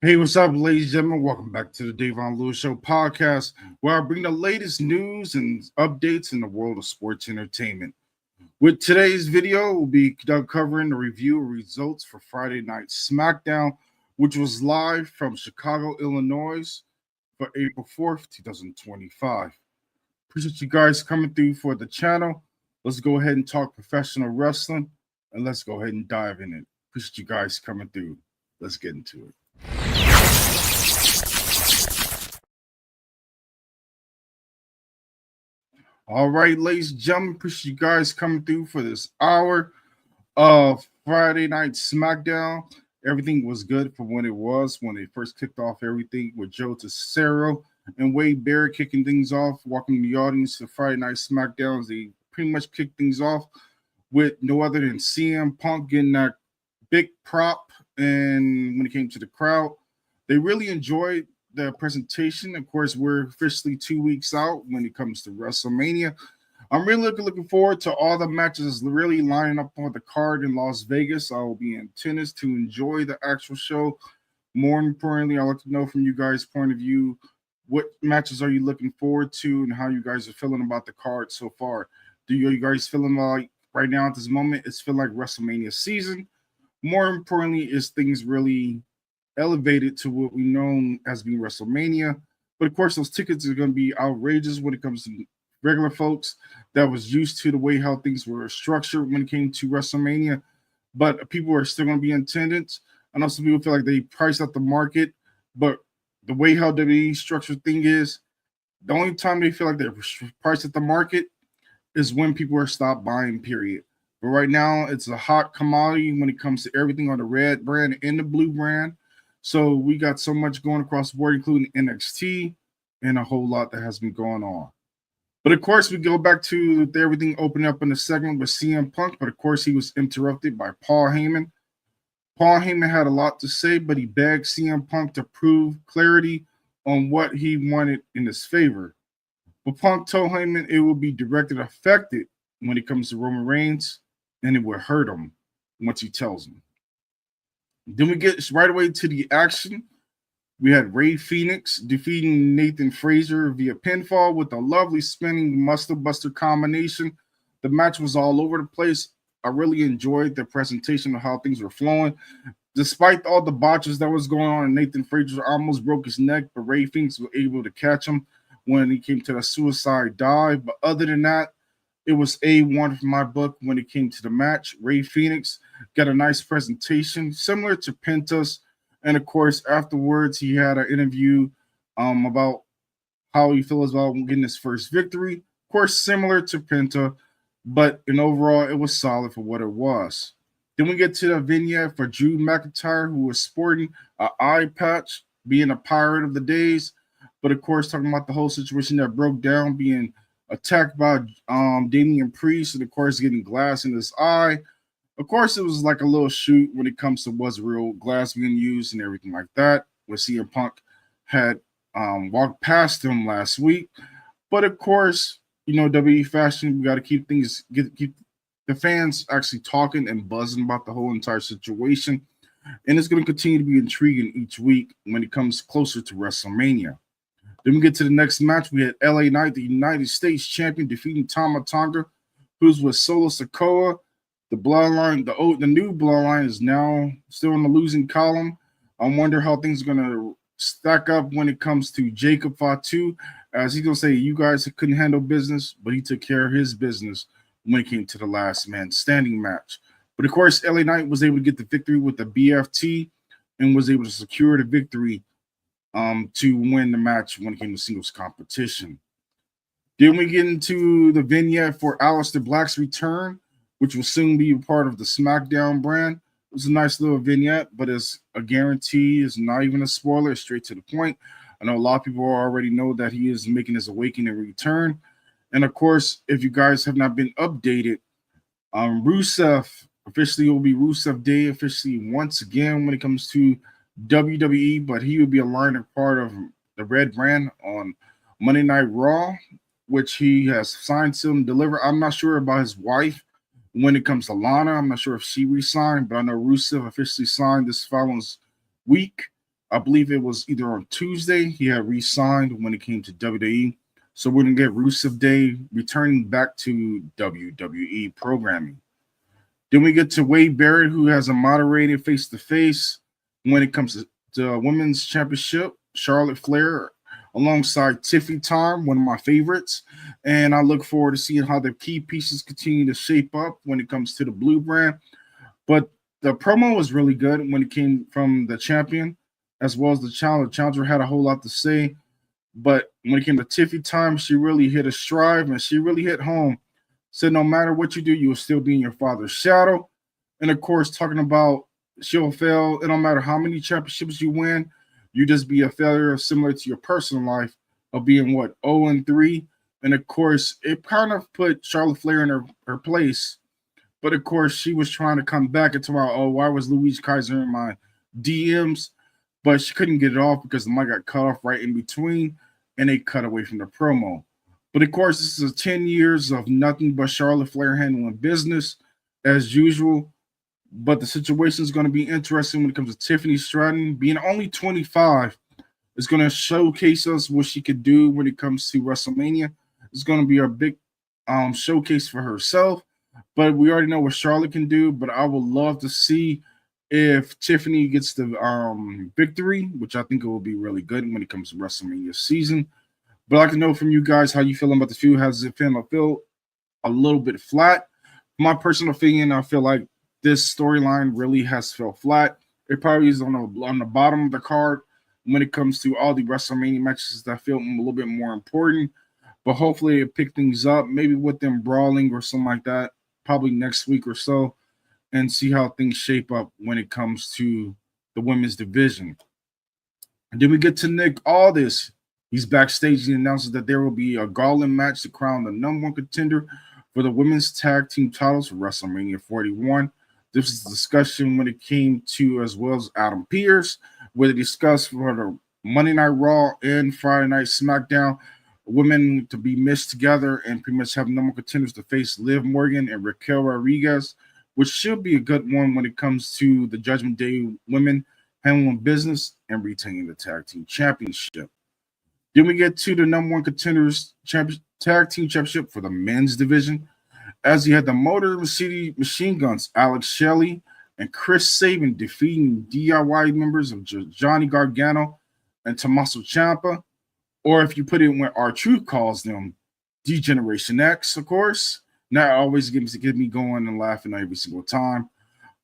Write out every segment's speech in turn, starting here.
Hey, what's up, ladies and gentlemen? Welcome back to the DaVon Lewis Show podcast, where I bring the latest news and updates in the world of sports entertainment. With today's video, we'll be covering the review of results for Friday Night Smackdown, which was live from Chicago, Illinois for April 4th, 2025. Appreciate you guys coming through for the channel. Let's go ahead and talk professional wrestling, and let's go ahead and dive in it. Appreciate you guys coming through. Let's get into it. All right, ladies and gentlemen, appreciate you guys coming through for this hour of Friday Night Smackdown. Everything was good for when they first kicked off everything with Joe Tesoro and Wade Barrett kicking things off, walking the audience to Friday Night Smackdowns. They pretty much kicked things off with no other than CM Punk getting that big prop. And when it came to the crowd, they really enjoyed the presentation. Of course, we're officially 2 weeks out when it comes to WrestleMania. I'm really looking forward to all the matches really lining up on the card in Las Vegas. I will be in attendance to enjoy the actual show. More importantly, I'd like to know from you guys' point of view, what matches are you looking forward to and how you guys are feeling about the card so far? Are you guys feeling like right now at this moment, it's feeling like WrestleMania season? More importantly, is things really elevated to what we know as being WrestleMania? But of course, those tickets are going to be outrageous when it comes to regular folks that was used to the way how things were structured when it came to WrestleMania. But people are still going to be in attendance. I know some people feel like they priced out the market, but the way how WWE structured thing is, the only time they feel like they're priced at the market is when people are stopped buying, period. But right now, it's a hot commodity when it comes to everything on the red brand and the blue brand. So we got so much going across the board, including NXT and a whole lot that has been going on. But of course, we go back to everything opening up in the segment with CM Punk. But of course, he was interrupted by Paul Heyman. Paul Heyman had a lot to say, but he begged CM Punk to prove clarity on what he wanted in his favor. But Punk told Heyman it will be directly affected when it comes to Roman Reigns, and it will hurt him once he tells him. Then we get right away to the action. We had Rey Fenix defeating Nathan Frazer via pinfall with a lovely spinning Muscle Buster combination. The match was all over the place. I really enjoyed the presentation of how things were flowing. Despite all the botches that was going on, Nathan Frazer almost broke his neck, but Rey Fenix was able to catch him when he came to the suicide dive. But other than that, it was A1 from my book when it came to the match. Rey Fenix got a nice presentation, similar to Penta's. And, of course, afterwards, he had an interview about how he feels about getting his first victory. Of course, similar to Penta, but in overall, it was solid for what it was. Then we get to the vignette for Drew McIntyre, who was sporting an eye patch, being a pirate of the days. But, of course, talking about the whole situation that broke down, being attacked by Damian Priest, and of course getting glass in his eye. Of course, it was like a little shoot when it comes to was real glass being used and everything like that. Where CM Punk had walked past him last week, but of course, WWE fashion, we got to keep things keep the fans actually talking and buzzing about the whole entire situation, and it's going to continue to be intriguing each week when it comes closer to WrestleMania. Then we get to the next match. We had LA Knight, the United States champion, defeating Tama Tonga, who's with Solo Sikoa. The bloodline, the new bloodline is now still in the losing column. I wonder how things are going to stack up when it comes to Jacob Fatu, as he's going to say, you guys couldn't handle business, but he took care of his business when it came to the last man standing match. But of course, LA Knight was able to get the victory with the BFT and was able to secure the victory to win the match when it came to singles competition. Then we get into the vignette for Aleister Black's return, which will soon be a part of the SmackDown brand. It was a nice little vignette, but it's a guarantee. It's not even a spoiler. It's straight to the point. I know a lot of people already know that he is making his awakening and return. And of course, if you guys have not been updated, Rusev officially will be Rusev Day officially once again when it comes to WWE, but he will be a line part of the Red brand on Monday Night Raw, which he has signed, sealed, and delivered. I'm not sure about his wife when it comes to Lana. I'm not sure if she re-signed, but I know Rusev officially signed this following week. I believe it was either on Tuesday he had re-signed when it came to WWE. So we're gonna get Rusev Day returning back to WWE programming. Then we get to Wade Barrett, who has a moderated face-to-face when it comes to the women's championship. Charlotte Flair alongside Tiffany Time, one of my favorites. And I look forward to seeing how the key pieces continue to shape up when it comes to the blue brand. But the promo was really good when it came from the champion as well as the challenger. Challenger had a whole lot to say, but when it came to Tiffy Time, she really hit a stride and she really hit home. Said no matter what you do, you will still be in your father's shadow. And of course, talking about she'll fail. It don't matter how many championships you win, you just be a failure, similar to your personal life of being what 0-3. And of course, it kind of put Charlotte Flair in her place. But of course, she was trying to come back and talk about, oh, why was Louise Kaiser in my DMs? But she couldn't get it off because the mic got cut off right in between and they cut away from the promo. But of course, this is 10 years of nothing but Charlotte Flair handling business as usual. But the situation is going to be interesting when it comes to Tiffany Stratton. Being only 25 is going to showcase us what she could do when it comes to WrestleMania. It's going to be a big showcase for herself. But we already know what Charlotte can do. But I would love to see if Tiffany gets the victory, which I think it will be really good when it comes to WrestleMania season. But I'd like to know from you guys how you feeling about the feud. How does it feel? I feel a little bit flat. My personal opinion, I feel like this storyline really has felt flat. It probably is on the bottom of the card when it comes to all the WrestleMania matches that feel a little bit more important. But hopefully it pick things up, maybe with them brawling or something like that, probably next week or so, and see how things shape up when it comes to the women's division. And then we get to Nick Aldis. He's backstage and announces that there will be a gauntlet match to crown the number one contender for the women's tag team titles for WrestleMania 41. This is a discussion when it came to as well as Adam Pearce, where they discussed for the Monday Night Raw and Friday Night SmackDown women to be mixed together and pretty much have number contenders to face Liv Morgan and Raquel Rodriguez, which should be a good one when it comes to the Judgment Day women handling business and retaining the tag team championship. Then we get to the number one contenders tag team championship for the men's division, as he had the Motor City Machine Guns, Alex Shelley and Chris Sabin defeating DIY members of Johnny Gargano and Tommaso Ciampa, or if you put it where our truth calls them, D-Generation X, of course. That always gets me going and laughing every single time.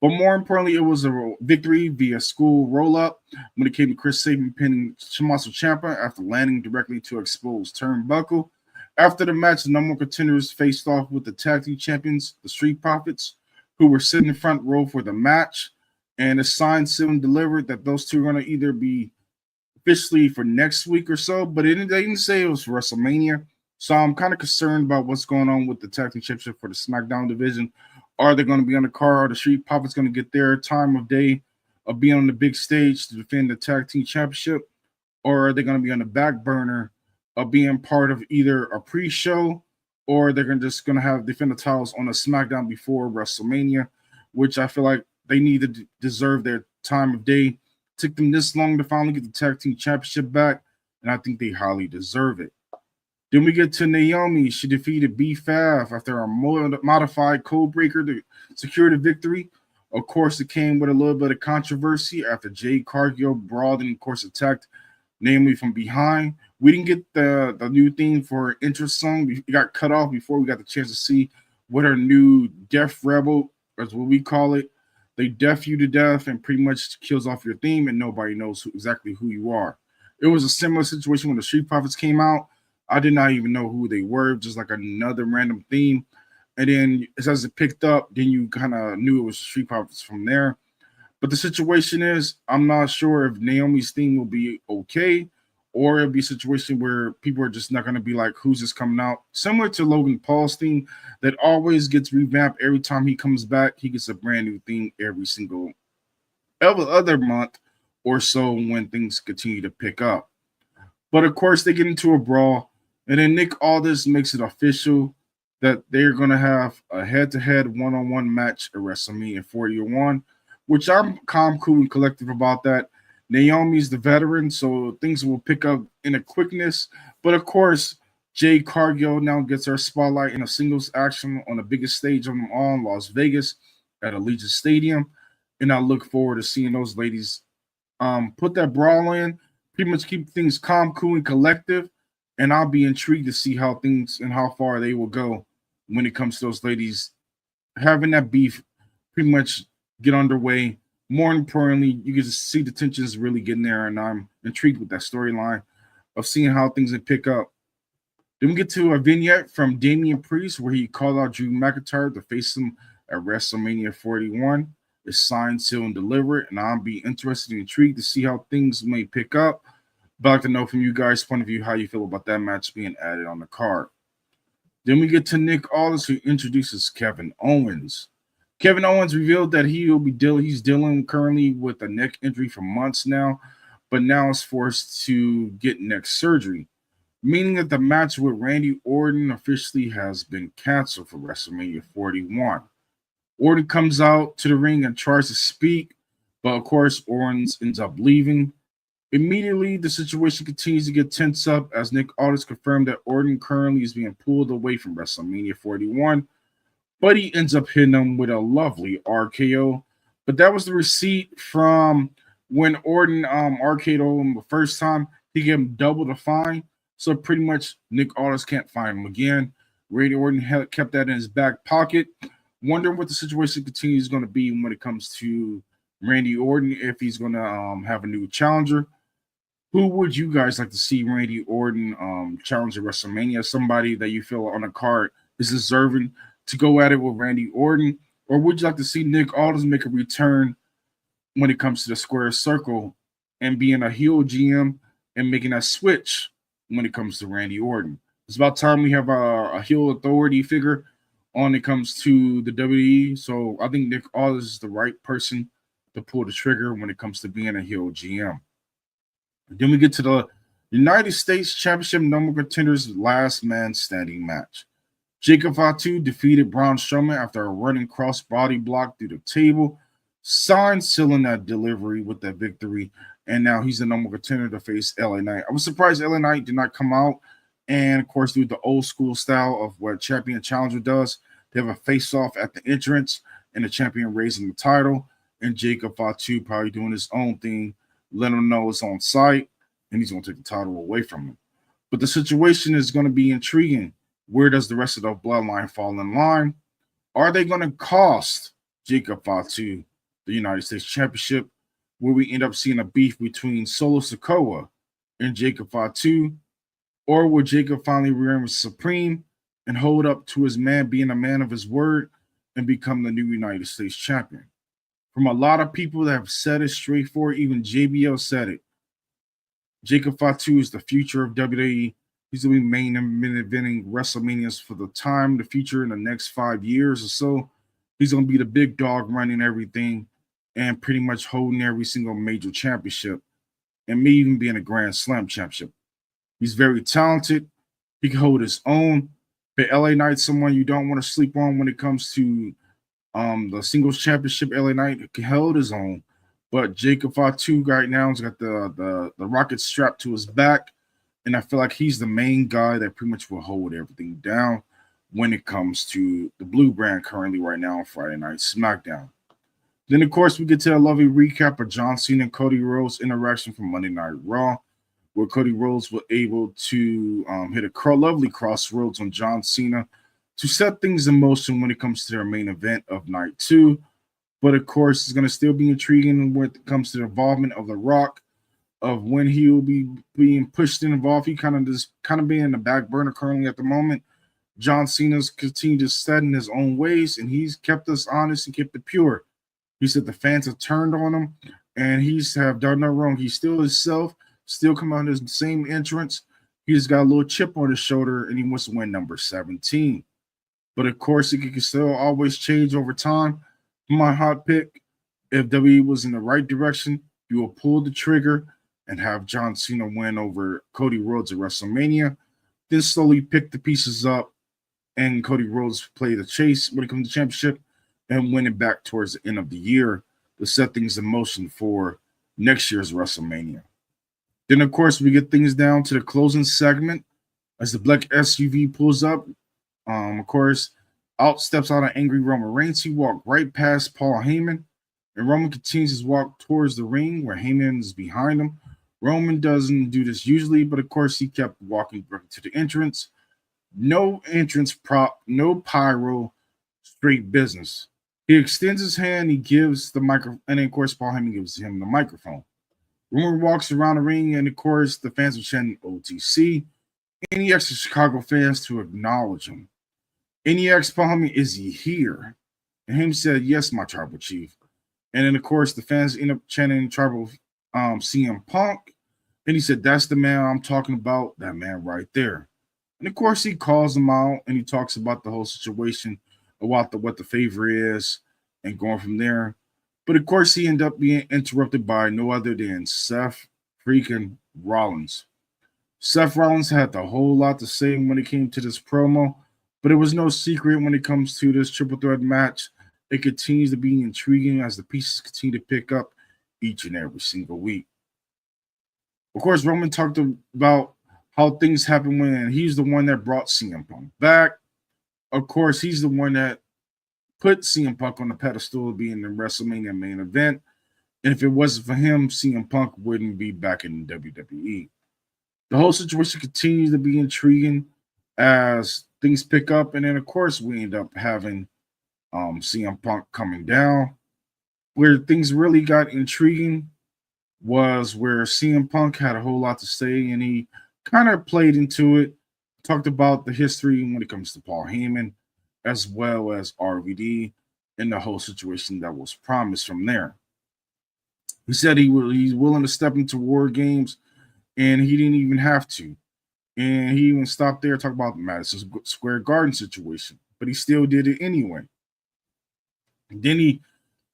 But more importantly, it was a victory via school roll-up when it came to Chris Sabin pinning Tommaso Ciampa after landing directly to exposed turnbuckle. After the match, the number one contenders faced off with the tag team champions, the Street Profits, who were sitting in front row for the match. And a sign sealed and delivered that those two are going to either be officially for next week or so, but they didn't say it was for WrestleMania. So I'm kind of concerned about what's going on with the tag team championship for the SmackDown division. Are they going to be on the card? Are the Street Profits going to get their time of day of being on the big stage to defend the tag team championship? Or are they going to be on the back burner of being part of either a pre-show, or they're just going to have defend the titles on a SmackDown before WrestleMania, which I feel like they need to deserve their time of day. It took them this long to finally get the tag team championship back, and I think they highly deserve it. Then we get to Naomi. She defeated B-Fab after a modified code breaker to secure the victory. Of course, it came with a little bit of controversy after Jade Cargill brawled and, of course, attacked Naomi from behind. We didn't get the new theme for her intro song. We got cut off before we got the chance to see what her new Death Rebel, as what we call it. They deaf you to death and pretty much kills off your theme, and nobody knows exactly who you are. It was a similar situation when the Street Profits came out. I did not even know who they were, just like another random theme. And then as it picked up, then you kind of knew it was Street Profits from there. But the situation is, I'm not sure if Naomi's theme will be okay, or it'll be a situation where people are just not going to be like, who's this coming out? Similar to Logan Paul's theme that always gets revamped every time he comes back. He gets a brand new theme every single other month or so when things continue to pick up. But of course, they get into a brawl. And then Nick Aldis makes it official that they're going to have a head-to-head one-on-one match at WrestleMania 41, which I'm calm, cool, and collective about that. Naomi's the veteran, so things will pick up in a quickness. But of course, Jade Cargill now gets her spotlight in a singles action on the biggest stage of them all in Las Vegas at Allegiant Stadium. And I look forward to seeing those ladies put that brawl in, pretty much keep things calm, cool, and collective. And I'll be intrigued to see how things and how far they will go when it comes to those ladies having that beef pretty much get underway. More importantly, you get to see the tensions really getting there, and I'm intrigued with that storyline of seeing how things will pick up. Then we get to a vignette from Damian Priest where he called out Drew McIntyre to face him at WrestleMania 41. It's signed, sealed, and delivered, and I'll be interested and intrigued to see how things may pick up. But I'd like to know from you guys' point of view how you feel about that match being added on the card. Then we get to Nick Aldis, who introduces Kevin Owens. Kevin Owens revealed that he's dealing currently with a neck injury for months now, but now is forced to get neck surgery, meaning that the match with Randy Orton officially has been canceled for WrestleMania 41. Orton comes out to the ring and tries to speak, but of course, Orton ends up leaving. Immediately, the situation continues to get tense up as Nick Aldis confirmed that Orton currently is being pulled away from WrestleMania 41, but he ends up hitting him with a lovely RKO. But that was the receipt from when Orton RKO'd him the first time. He gave him double the fine, so pretty much Nick Aldis can't find him again. Randy Orton kept that in his back pocket. Wondering what the situation continues going to be when it comes to Randy Orton, if he's going to have a new challenger. Who would you guys like to see Randy Orton challenge at WrestleMania? Somebody that you feel on the card is deserving to go at it with Randy Orton? Or would you like to see Nick Aldis make a return when it comes to the square circle and being a heel GM and making that switch when it comes to Randy Orton? It's about time we have a heel authority figure when it comes to the WWE. So I think Nick Aldis is the right person to pull the trigger when it comes to being a heel GM. Then we get to the United States Championship number contenders last man standing match. Jacob Fatu defeated Braun Strowman after a running cross-body block through the table, signed, sealing that delivery with that victory, and now he's the number contender to face LA Knight. I was surprised LA Knight did not come out and, of course, do the old school style of what champion challenger does. They have a face-off at the entrance and the champion raising the title, and Jacob Fatu probably doing his own thing, letting him know it's on site, and he's going to take the title away from him. But the situation is going to be intriguing. Where does the rest of the bloodline fall in line? Are they going to cost Jacob Fatu the United States Championship? Will we end up seeing a beef between Solo Sikoa and Jacob Fatu? Or will Jacob finally reign supreme and hold up to his man, being a man of his word, and become the new United States Champion? From a lot of people that have said it straightforward, even JBL said it. Jacob Fatu is the future of WWE. He's going to be main eventing WrestleManias for the future in the next 5 years or so. He's going to be the big dog running everything and pretty much holding every single major championship and maybe even being a Grand Slam championship. He's very talented. He can hold his own. But LA Knight, someone you don't want to sleep on when it comes to the singles championship. LA Knight held his own. But Jacob Fatu right now has got the rocket strapped to his back. And I feel like he's the main guy that pretty much will hold everything down when it comes to the blue brand currently right now on Friday Night SmackDown. Then, of course, we get to a lovely recap of John Cena and Cody Rhodes' interaction from Monday Night Raw, where Cody Rhodes was able to hit a lovely crossroads on John Cena to set things in motion when it comes to their main event of Night 2. But, of course, it's going to still be intriguing when it comes to the involvement of The Rock, of when he will be being pushed and involved. He kind of being in the back burner currently at the moment. John Cena's continued to set in his own ways, and he's kept us honest and kept it pure. He said the fans have turned on him, and he's have done no wrong. He's still himself, still come out his same entrance. He just got a little chip on his shoulder, and he wants to win number 17. But, of course, it can still always change over time. My hot pick, if WWE was in the right direction, you will pull the trigger and have John Cena win over Cody Rhodes at WrestleMania, then slowly pick the pieces up and Cody Rhodes play the chase when it comes to championship and win it back towards the end of the year to set things in motion for next year's WrestleMania. Then, of course, we get things down to the closing segment as the black SUV pulls up. Of course, out steps out an angry Roman Reigns. He walked right past Paul Heyman, and Roman continues his walk towards the ring where Heyman is behind him. Roman doesn't do this usually, but of course, he kept walking to the entrance. No entrance prop, no pyro, straight business. He extends his hand, he gives the microphone, and then, of course, Paul Heyman gives him the microphone. Roman walks around the ring, and of course, the fans are chanting OTC. Any extra Chicago fans to acknowledge him. NEX Paul Heyman, is he here? And him said, yes, my tribal chief. And then, of course, the fans end up chanting tribal CM Punk. And he said, that's the man I'm talking about, that man right there. And of course, he calls him out and he talks about the whole situation, about what the favor is, and going from there. But of course, he ended up being interrupted by no other than Seth freaking Rollins. Seth Rollins had a whole lot to say when it came to this promo, but it was no secret when it comes to this triple threat match. It continues to be intriguing as the pieces continue to pick up each and every single week. Of course, Roman talked about how things happen when he's the one that brought CM Punk back. Of course, he's the one that put CM Punk on the pedestal of being the WrestleMania main event. And if it wasn't for him, CM Punk wouldn't be back in WWE. The whole situation continues to be intriguing as things pick up. And then, of course, we end up having CM Punk coming down. Where things really got intriguing was where CM Punk had a whole lot to say, and he kind of played into it, talked about the history when it comes to Paul Heyman, as well as RVD, and the whole situation that was promised from there. He said he's willing to step into War Games, and he didn't even have to. And he even stopped there, talked about the Madison Square Garden situation, but he still did it anyway. And then he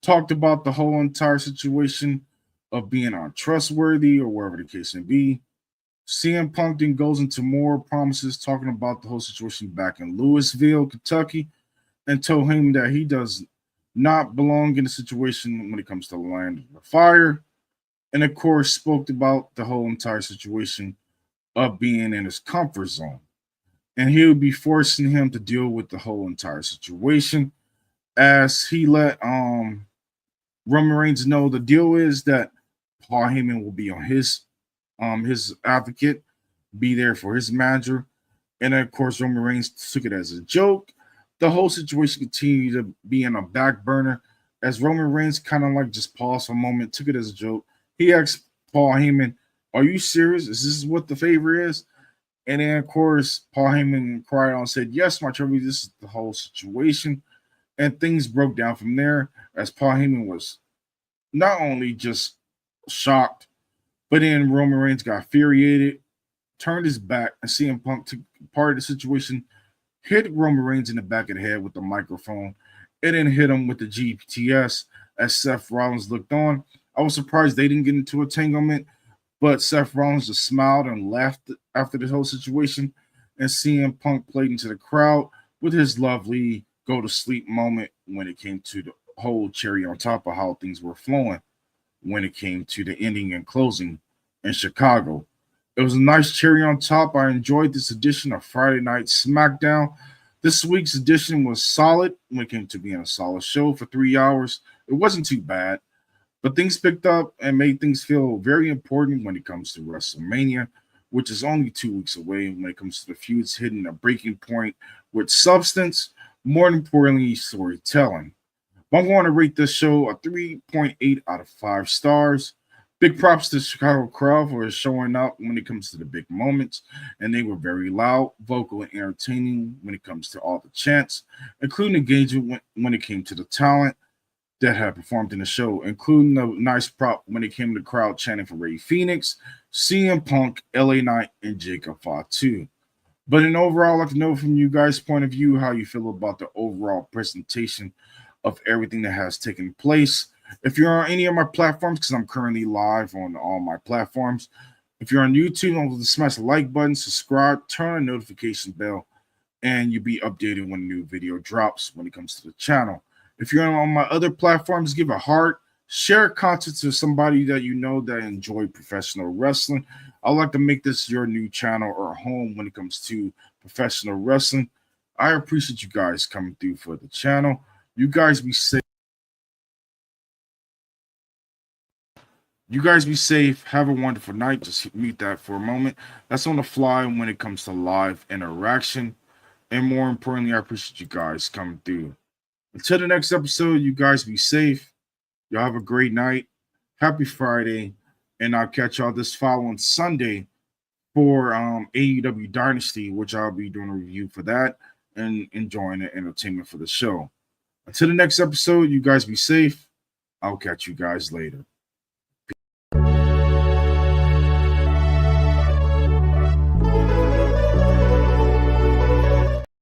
talked about the whole entire situation of being untrustworthy or wherever the case may be. CM Punk then goes into more promises, talking about the whole situation back in Louisville, Kentucky, and told him that he does not belong in a situation when it comes to the land of fire. And of course, spoke about the whole entire situation of being in his comfort zone. And he would be forcing him to deal with the whole entire situation as he let Roman Reigns know the deal is that Paul Heyman will be on his advocate, be there for his manager. And of course, Roman Reigns took it as a joke. The whole situation continued to be in a back burner as Roman Reigns kind of like just paused for a moment, took it as a joke. He asked Paul Heyman, are you serious? Is this what the favor is? And then, of course, Paul Heyman cried out and said, yes, my trouble, this is the whole situation. And things broke down from there as Paul Heyman was not only just shocked, but then Roman Reigns got infuriated, turned his back, and CM Punk took part of the situation, hit Roman Reigns in the back of the head with the microphone, and then hit him with the GTS as Seth Rollins looked on. I was surprised they didn't get into a entanglement, but Seth Rollins just smiled and laughed after the whole situation, and CM Punk played into the crowd with his lovely go-to-sleep moment when it came to the whole cherry on top of how things were flowing when it came to the ending and closing in Chicago. It was a nice cherry on top. I enjoyed this edition of Friday Night SmackDown. This week's edition was solid when it came to being a solid show for 3 hours. It wasn't too bad, but things picked up and made things feel very important when it comes to WrestleMania, which is only 2 weeks away when it comes to the feuds hitting a breaking point with substance, more importantly, storytelling. I'm going to rate this show a 3.8 out of 5 stars. Big props to the Chicago crowd for showing up when it comes to the big moments, and they were very loud, vocal, and entertaining when it comes to all the chants, including engagement when it came to the talent that had performed in the show, including a nice prop when it came to the crowd chanting for Rey Fenix, CM Punk, LA Knight, and Jacob Fatu. But in overall, I'd like to know from you guys' point of view how you feel about the overall presentation of everything that has taken place. If you're on any of my platforms, because I'm currently live on all my platforms, if you're on YouTube, don't smash the like button, subscribe, turn on the notification bell, and you'll be updated when a new video drops when it comes to the channel. If you're on my other platforms, give a heart, Share content to somebody that you know that enjoy professional wrestling. I'd like to make this your new channel or home when it comes to professional wrestling. I appreciate you guys coming through for the channel. You guys be safe. You guys be safe. Have a wonderful night. Just mute that for a moment. That's on the fly when it comes to live interaction. And more importantly, I appreciate you guys coming through. Until the next episode, you guys be safe. Y'all have a great night. Happy Friday. And I'll catch y'all this following Sunday for AEW Dynasty, which I'll be doing a review for that and enjoying the entertainment for the show. Until the next episode, you guys be safe. I'll catch you guys later.